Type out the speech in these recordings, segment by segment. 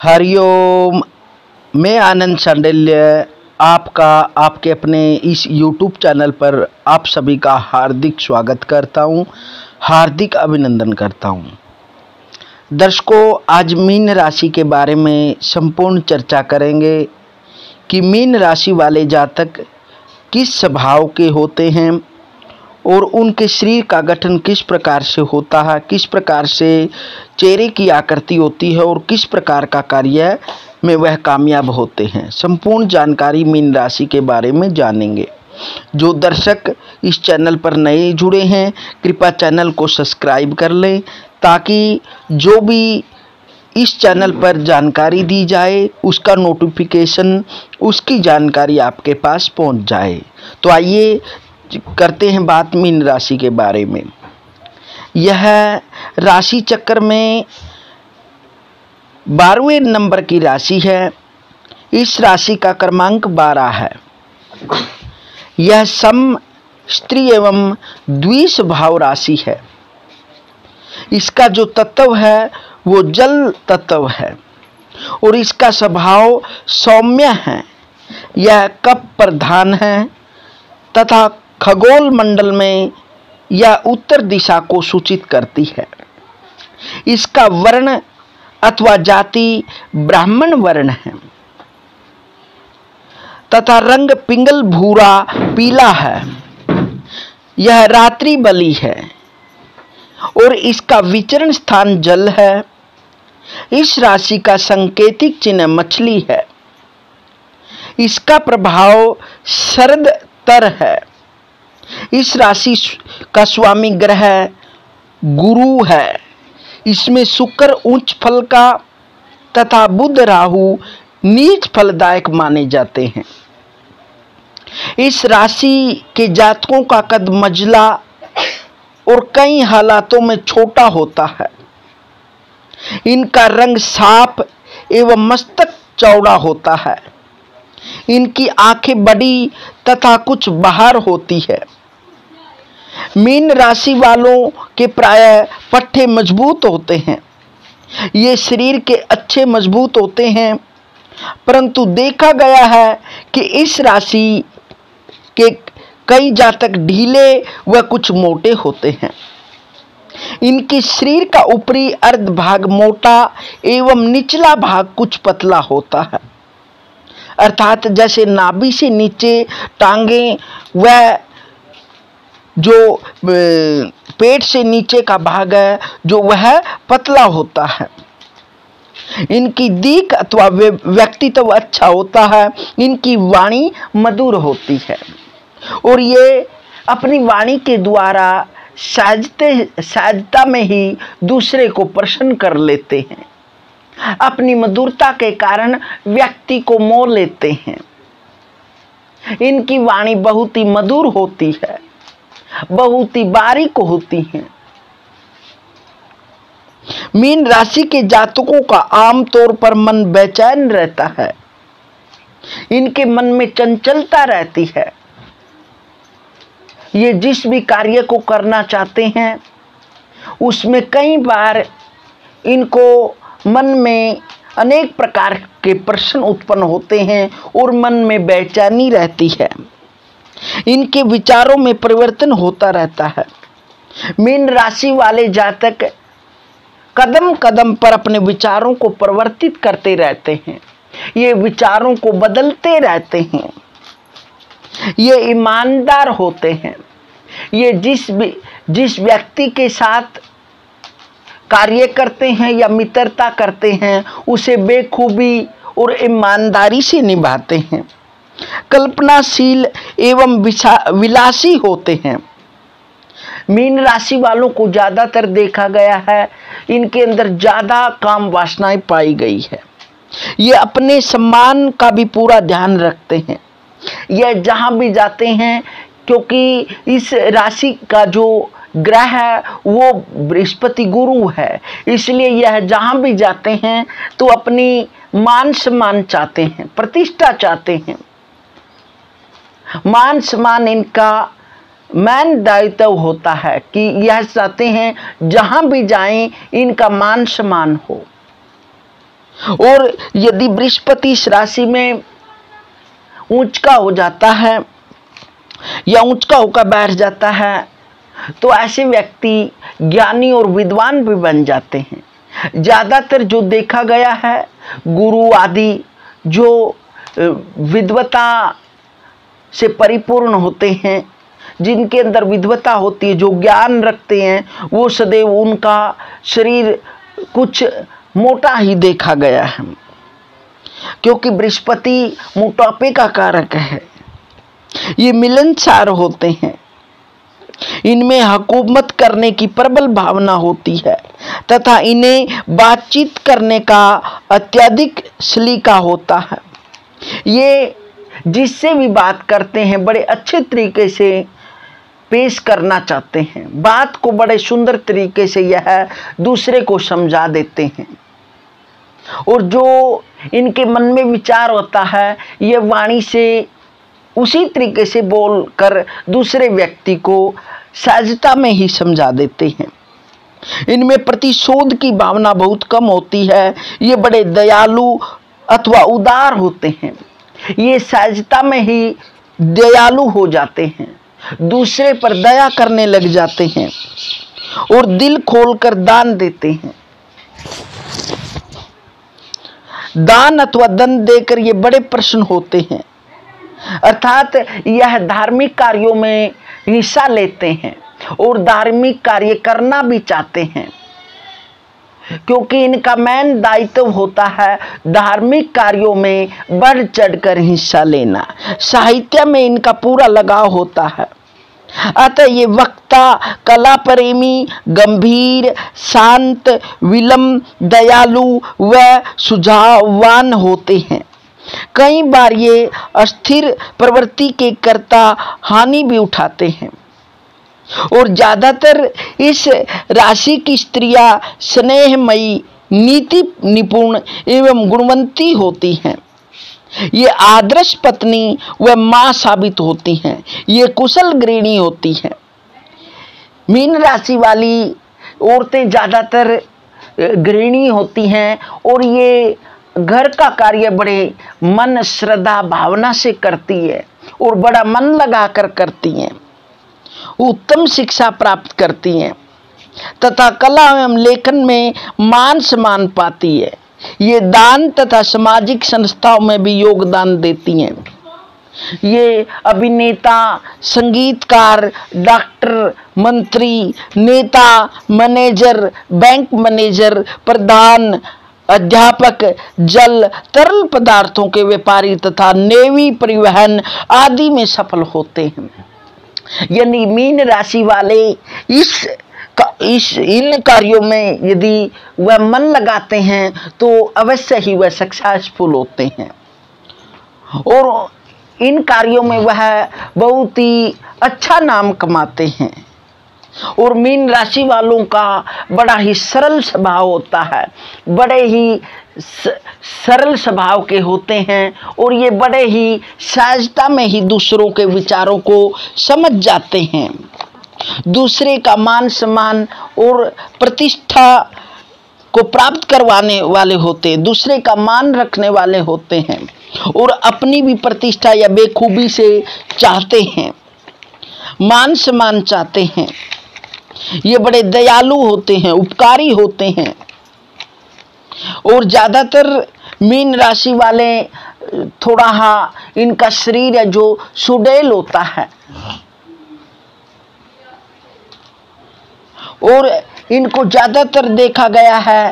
हरिओम। मैं आनंद सांडिल्य आपका आपके अपने इस YouTube चैनल पर आप सभी का हार्दिक स्वागत करता हूं, हार्दिक अभिनंदन करता हूं। दर्शकों, आज मीन राशि के बारे में संपूर्ण चर्चा करेंगे कि मीन राशि वाले जातक किस स्वभाव के होते हैं और उनके शरीर का गठन किस प्रकार से होता है, किस प्रकार से चेहरे की आकृति होती है और किस प्रकार का कार्य में वह कामयाब होते हैं। संपूर्ण जानकारी मीन राशि के बारे में जानेंगे। जो दर्शक इस चैनल पर नए जुड़े हैं, कृपया चैनल को सब्सक्राइब कर लें ताकि जो भी इस चैनल पर जानकारी दी जाए उसका नोटिफिकेशन, उसकी जानकारी आपके पास पहुंच जाए। तो आइए करते हैं बात मीन राशि के बारे में। यह राशि चक्र में 12वें नंबर की राशि है। इस राशि का क्रमांक 12 है। यह सम, स्त्री एवं द्विस्वभाव राशि है। इसका जो तत्व है वो जल तत्व है और इसका स्वभाव सौम्य है। यह कप प्रधान है तथा खगोल मंडल में यह उत्तर दिशा को सूचित करती है। इसका वर्ण अथवा जाति ब्राह्मण वर्ण है तथा रंग पिंगल भूरा पीला है। यह रात्रि बली है और इसका विचरण स्थान जल है। इस राशि का सांकेतिक चिन्ह मछली है। इसका प्रभाव शरद तर है। इस राशि का स्वामी ग्रह गुरु है। इसमें शुक्र उच्च फल का तथा बुध राहु नीच फलदायक माने जाते हैं। इस राशि के जातकों का कद मझला और कई हालातों में छोटा होता है। इनका रंग साफ एवं मस्तक चौड़ा होता है। इनकी आंखें बड़ी तथा कुछ बाहर होती है। मीन राशि वालों के प्रायः पट्टे मजबूत होते हैं। ये शरीर के अच्छे मजबूत होते हैं, परंतु देखा गया है कि इस राशि के कई जातक ढीले व कुछ मोटे होते हैं। इनके शरीर का ऊपरी अर्ध भाग मोटा एवं निचला भाग कुछ पतला होता है, अर्थात जैसे नाभि से नीचे टांगे व जो पेट से नीचे का भाग है जो वह पतला होता है। इनकी दीख अथवा व्यक्तित्व अच्छा होता है। इनकी वाणी मधुर होती है और ये अपनी वाणी के द्वारा सहजता में ही दूसरे को प्रसन्न कर लेते हैं। अपनी मधुरता के कारण व्यक्ति को मोह लेते हैं। इनकी वाणी बहुत ही मधुर होती है, बहुत ही बारीक होती हैं। मीन राशि के जातकों का आमतौर पर मन बेचैन रहता है। इनके मन में चंचलता रहती है। ये जिस भी कार्य को करना चाहते हैं उसमें कई बार इनको मन में अनेक प्रकार के प्रश्न उत्पन्न होते हैं और मन में बेचैनी रहती है। इनके विचारों में परिवर्तन होता रहता है। मीन राशि वाले जातक कदम कदम पर अपने विचारों को परिवर्तित करते रहते हैं। ये विचारों को बदलते रहते हैं। ये ईमानदार होते हैं। ये जिस व्यक्ति के साथ कार्य करते हैं या मित्रता करते हैं उसे बेखूबी और ईमानदारी से निभाते हैं। कल्पनाशील एवं विलासी होते हैं। मीन राशि वालों को ज़्यादातर देखा गया है इनके अंदर ज़्यादा काम वासनाएं पाई गई है। ये अपने सम्मान का भी पूरा ध्यान रखते हैं। यह जहाँ भी जाते हैं, क्योंकि इस राशि का जो ग्रह है वो बृहस्पति गुरु है, इसलिए यह जहाँ भी जाते हैं तो अपनी मान सम्मान चाहते हैं, प्रतिष्ठा चाहते हैं। मान सम्मान इनका मैन दायित्व होता है कि यह चाहते हैं जहां भी जाएं इनका मान सम्मान हो। और यदि बृहस्पति इस राशि में ऊंच का हो जाता है या ऊंच का होकर बैठ जाता है तो ऐसे व्यक्ति ज्ञानी और विद्वान भी बन जाते हैं। ज़्यादातर जो देखा गया है गुरु आदि जो विद्वता से परिपूर्ण होते हैं, जिनके अंदर विद्वता होती है, जो ज्ञान रखते हैं, वो सदैव उनका शरीर कुछ मोटा ही देखा गया है, क्योंकि बृहस्पति मोटापे का कारक है। ये मिलनसार होते हैं, इनमें हुकूमत करने की प्रबल भावना होती है तथा इन्हें बातचीत करने का अत्यधिक सलीका होता है। ये जिससे भी बात करते हैं बड़े अच्छे तरीके से पेश करना चाहते हैं, बात को बड़े सुंदर तरीके से यह दूसरे को समझा देते हैं और जो इनके मन में विचार होता है ये वाणी से उसी तरीके से बोलकर दूसरे व्यक्ति को सहजता में ही समझा देते हैं। इनमें प्रतिशोध की भावना बहुत कम होती है। ये बड़े दयालु अथवा उदार होते हैं। ये सहजता में ही दयालु हो जाते हैं, दूसरे पर दया करने लग जाते हैं और दिल खोलकर दान देते हैं। दान अथवा दंड देकर ये बड़े प्रसन्न होते हैं, अर्थात यह धार्मिक कार्यों में हिस्सा लेते हैं और धार्मिक कार्य करना भी चाहते हैं, क्योंकि इनका मेन दायित्व होता है धार्मिक कार्यों में बढ़ चढ़कर हिस्सा लेना। साहित्य में इनका पूरा लगाव होता है। अतः ये वक्ता, कला प्रेमी, गंभीर, शांत, विलंब, दयालु व सुझाववान होते हैं। कई बार ये अस्थिर प्रवृत्ति के कर्ता हानि भी उठाते हैं और ज्यादातर इस राशि की स्त्रियां स्नेहमयी, नीति निपुण एवं गुणवंती होती हैं। ये आदर्श पत्नी व मां साबित होती हैं। ये कुशल गृहिणी होती हैं। मीन राशि वाली औरतें ज्यादातर गृहिणी होती हैं और ये घर का कार्य बड़े मन, श्रद्धा, भावना से करती है और बड़ा मन लगाकर करती हैं। उत्तम शिक्षा प्राप्त करती हैं तथा कला एवं लेखन में मान सम्मान पाती है। ये दान तथा सामाजिक संस्थाओं में भी योगदान देती हैं। ये अभिनेता, संगीतकार, डॉक्टर, मंत्री, नेता, मैनेजर, बैंक मैनेजर, प्रधान, अध्यापक, जल तरल पदार्थों के व्यापारी तथा नेवी परिवहन आदि में सफल होते हैं। यानी मीन राशि वाले इन कार्यों में यदि वह मन लगाते हैं तो अवश्य ही वह सक्सेसफुल होते हैं और इन कार्यों में वह बहुत ही अच्छा नाम कमाते हैं। और मीन राशि वालों का बड़ा ही सरल स्वभाव होता है, बड़े ही सरल स्वभाव के होते हैं और ये बड़े ही सहजता में ही दूसरों के विचारों को समझ जाते हैं। दूसरे का मान सम्मान और प्रतिष्ठा को प्राप्त करवाने वाले होते हैं, दूसरे का मान रखने वाले होते हैं और अपनी भी प्रतिष्ठा या बेखूबी से चाहते हैं, मान सम्मान चाहते हैं। ये बड़े दयालु होते हैं, उपकारी होते हैं और ज़्यादातर मीन राशि वाले थोड़ा इनका शरीर है जो सुडौल होता है और इनको ज़्यादातर देखा गया है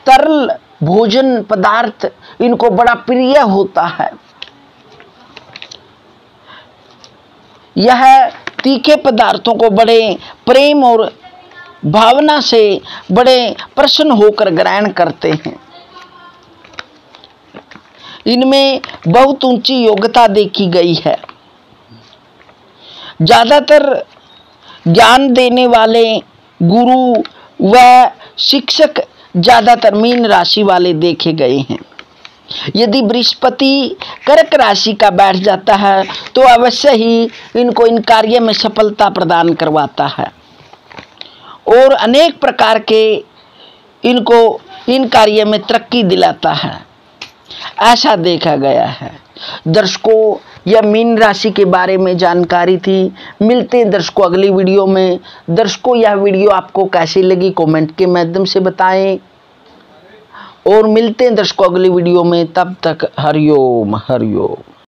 तरल भोजन पदार्थ इनको बड़ा प्रिय होता है। यह तीखे पदार्थों को बड़े प्रेम और भावना से बड़े प्रसन्न होकर ग्रहण करते हैं। इनमें बहुत ऊंची योग्यता देखी गई है। ज़्यादातर ज्ञान देने वाले गुरु व शिक्षक ज़्यादातर मीन राशि वाले देखे गए हैं। यदि बृहस्पति कर्क राशि का बैठ जाता है तो अवश्य ही इनको इन कार्य में सफलता प्रदान करवाता है और अनेक प्रकार के इनको इन कार्य में तरक्की दिलाता है, ऐसा देखा गया है। दर्शकों, यह मीन राशि के बारे में जानकारी थी। मिलते हैं दर्शकों अगली वीडियो में। दर्शकों, यह वीडियो आपको कैसी लगी कमेंट के माध्यम से बताएं और मिलते हैं दर्शकों अगली वीडियो में। तब तक हरिओम हरिओम।